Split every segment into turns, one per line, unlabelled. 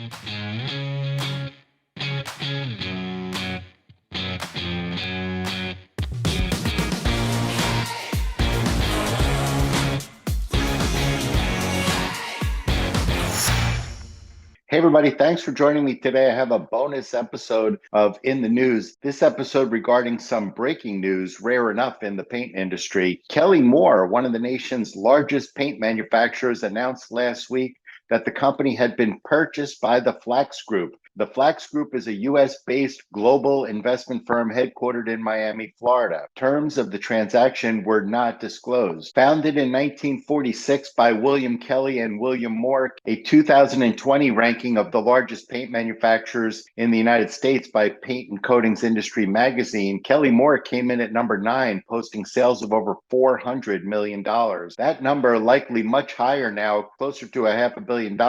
Hey, everybody, thanks for joining me today. I have a bonus episode of In the News. This episode regarding some breaking news, rare enough in the paint industry. Kelly Moore, one of the nation's largest paint manufacturers, announced last week that the company had been purchased by the Flacks Group. The Flacks Group is a US-based global investment firm headquartered in Miami, Florida. Terms of the transaction were not disclosed. Founded in 1946 by William Kelly and William Moore, a 2020 ranking of the largest paint manufacturers in the United States by Paint and Coatings Industry magazine, Kelly Moore came in at number 9, posting sales of over $400 million. That number likely much higher now, closer to $500 million,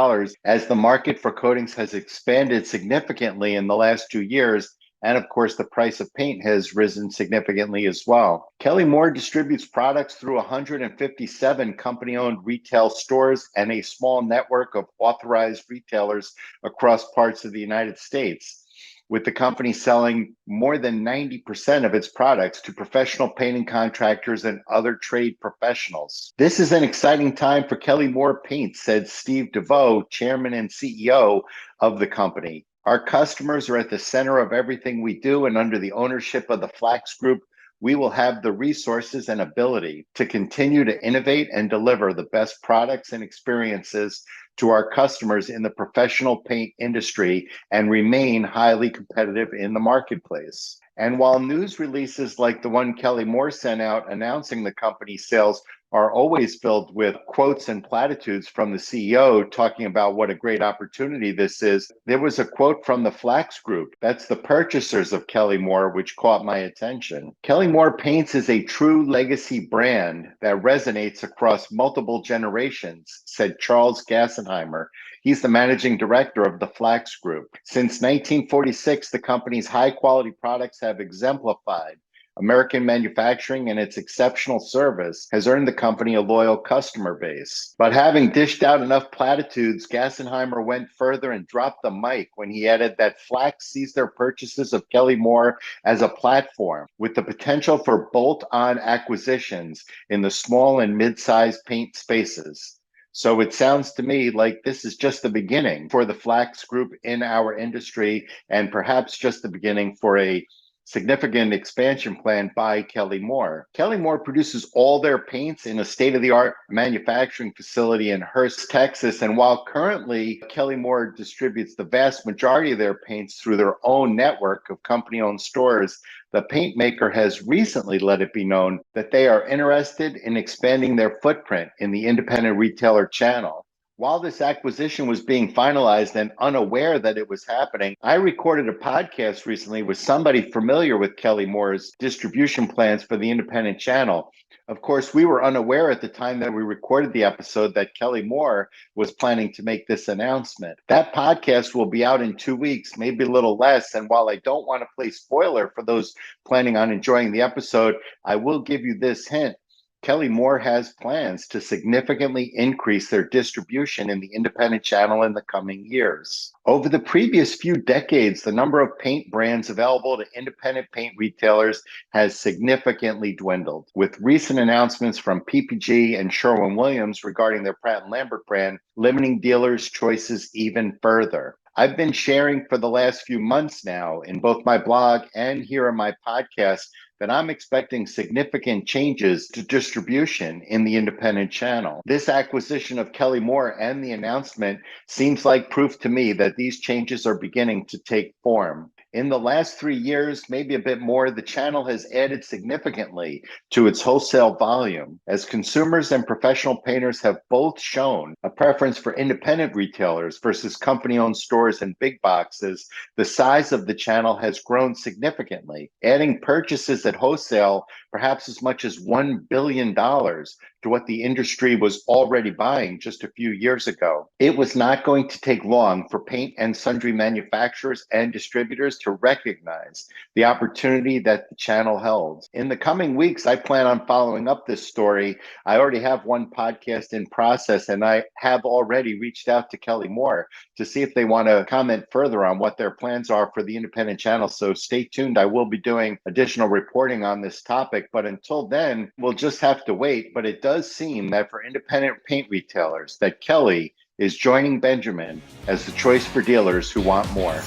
as the market for coatings has expanded significantly in the last 2 years. And of course, the price of paint has risen significantly as well. Kelly Moore distributes products through 157 company-owned retail stores and a small network of authorized retailers across parts of the United States, with the company selling more than 90% of its products to professional painting contractors and other trade professionals. This is an exciting time for Kelly Moore Paints, said Steve DeVoe, chairman and CEO of the company. Our customers are at the center of everything we do, and under the ownership of the Flacks Group, we will have the resources and ability to continue to innovate and deliver the best products and experiences to our customers in the professional paint industry and remain highly competitive in the marketplace. And while news releases like the one Kelly Moore sent out announcing the company's sales are always filled with quotes and platitudes from the CEO talking about what a great opportunity this is, there was a quote from the Flacks Group, that's the purchasers of Kelly Moore, which caught my attention. Kelly Moore Paints is a true legacy brand that resonates across multiple generations, said Charles Gassenheimer. He's the managing director of the Flacks Group. Since 1946, the company's high-quality products have exemplified American manufacturing, and its exceptional service has earned the company a loyal customer base. But having dished out enough platitudes, Gassenheimer went further and dropped the mic when he added that Flacks sees their purchases of Kelly Moore as a platform with the potential for bolt-on acquisitions in the small and mid-sized paint spaces. So it sounds to me like this is just the beginning for the Flacks Group in our industry, and perhaps just the beginning for a significant expansion plan by Kelly Moore. Kelly Moore produces all their paints in a state-of-the-art manufacturing facility in Hurst, Texas. And while currently Kelly Moore distributes the vast majority of their paints through their own network of company-owned stores, the paint maker has recently let it be known that they are interested in expanding their footprint in the independent retailer channel. While this acquisition was being finalized and unaware that it was happening, I recorded a podcast recently with somebody familiar with Kelly Moore's distribution plans for the independent channel. Of course, we were unaware at the time that we recorded the episode that Kelly Moore was planning to make this announcement. That podcast will be out in 2 weeks, maybe a little less. And while I don't want to play spoiler for those planning on enjoying the episode, I will give you this hint. Kelly Moore has plans to significantly increase their distribution in the independent channel in the coming years. Over the previous few decades, the number of paint brands available to independent paint retailers has significantly dwindled, with recent announcements from PPG and Sherwin-Williams regarding their Pratt & Lambert brand limiting dealers' choices even further. I've been sharing for the last few months now in both my blog and here on my podcast that I'm expecting significant changes to distribution in the independent channel. This acquisition of Kelly Moore and the announcement seems like proof to me that these changes are beginning to take form. In the last 3 years, maybe a bit more, the channel has added significantly to its wholesale volume, as consumers and professional painters have both shown a preference for independent retailers versus company-owned stores and big boxes. The size of the channel has grown significantly, adding purchases at wholesale perhaps as much as $1 billion to to what the industry was already buying just a few years ago. It was not going to take long for paint and sundry manufacturers and distributors to recognize the opportunity that the channel held. In the coming weeks, I plan on following up this story. I already have one podcast in process, and I have already reached out to Kelly Moore to see if they want to comment further on what their plans are for the independent channel. So stay tuned. I will be doing additional reporting on this topic, but until then, we'll just have to wait. But it does seem that for independent paint retailers, that Kelly is joining Benjamin as the choice for dealers who want more.